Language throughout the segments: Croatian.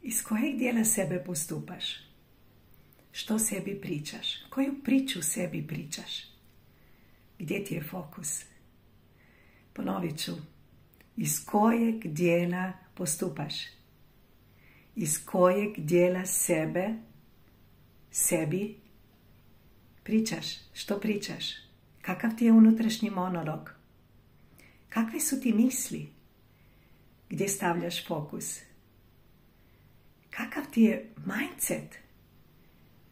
Iz kojeg dijela sebe postupaš? Što sebi pričaš? Koju priču sebi pričaš? Gdje ti je fokus? Ponovit ću. Iz kojeg dijela postupaš? Iz kojeg dijela sebi pričaš? Što pričaš? Kakav ti je unutrašnji monolog? Kakve su ti misli? Gdje stavljaš fokus? Kakav ti je mindset?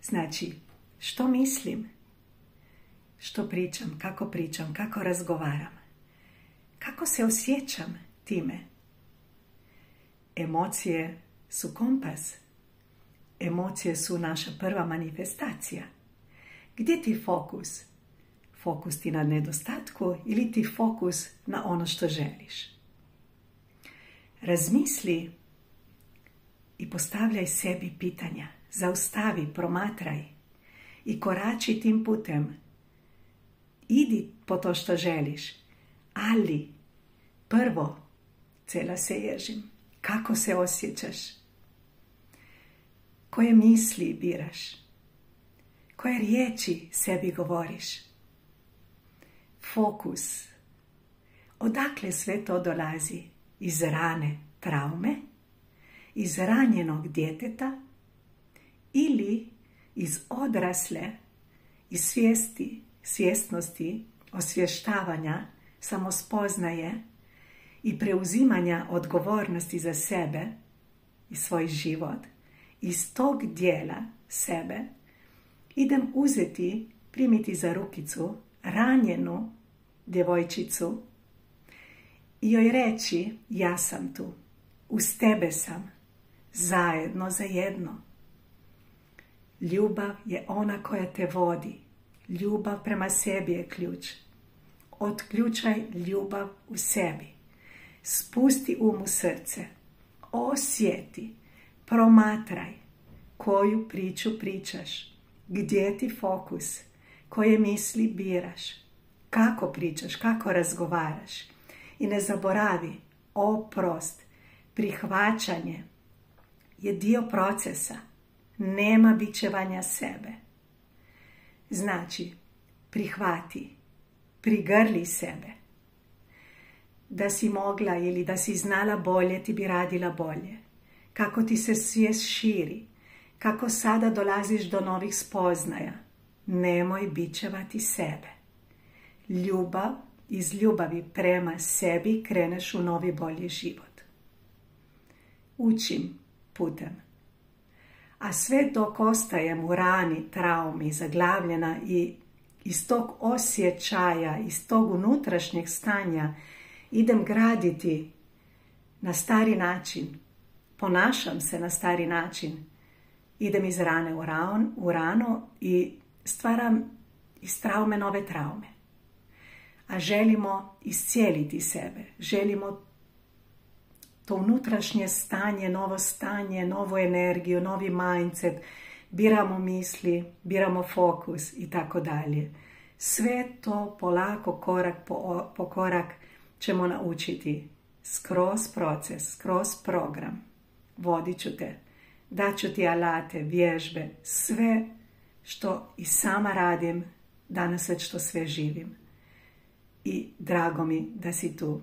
Znači, što mislim? Što pričam? Kako razgovaram? Kako se osjećam time? Emocije su kompas. Emocije su naša prva manifestacija. Gdje ti fokus? Fokus ti na nedostatku ili ti fokus na ono što želiš? Razmisli i postavljaj sebi pitanja. Zaustavi, promatraj i korači tim putem. Idi po to što želiš, ali prvo cela se ježim. Kako se osjećaš? Koje misli biraš? Koje riječi sebi govoriš? Fokus. Odakle sve to dolazi? Iz rane traume? Iz ranjenog djeteta? Ili iz odrasle, iz svjesnosti, osvještavanja, samospoznaje i preuzimanja odgovornosti za sebe i svoj život? Iz tog dijela sebe idem primiti za rukicu ranjenu djevojčicu i joj reći: ja sam tu, uz tebe sam, zajedno, zajedno. Ljubav je ona koja te vodi. Ljubav prema sebi je ključ. Otključaj ljubav u sebi. Spusti u srce. Osjeti. Promatraj. Koju priču pričaš? Gdje ti fokus? Koje misli biraš? Kako pričaš? Kako razgovaraš? I ne zaboravi, oprost, prihvaćanje je dio procesa. Nema bičevanja sebe. Znači, prihvati, prigrli sebe. Da si mogla ili da si znala bolje, ti bi radila bolje. Kako ti se svijest širi, kako sada dolaziš do novih spoznaja. Nemoj bičevati sebe. Iz ljubavi prema sebi kreneš u novi bolji život. Učim putem. A sve dok ostajem u rani, traumi, zaglavljena i iz tog osjećaja, iz tog unutrašnjeg stanja idem graditi na stari način, ponašam se na stari način, idem iz rane u ranu i stvaram iz traume nove traume. A želimo iscijeliti sebe, želimo to unutrašnje stanje, novu energiju, novi mindset, biramo misli, biramo fokus i tako dalje. Sve to polako, korak po korak ćemo naučiti skroz proces, skroz program. Vodit ću te, daću ti alate, vježbe, sve što i sama radim, danas već to sve živim. I drago mi da si tu.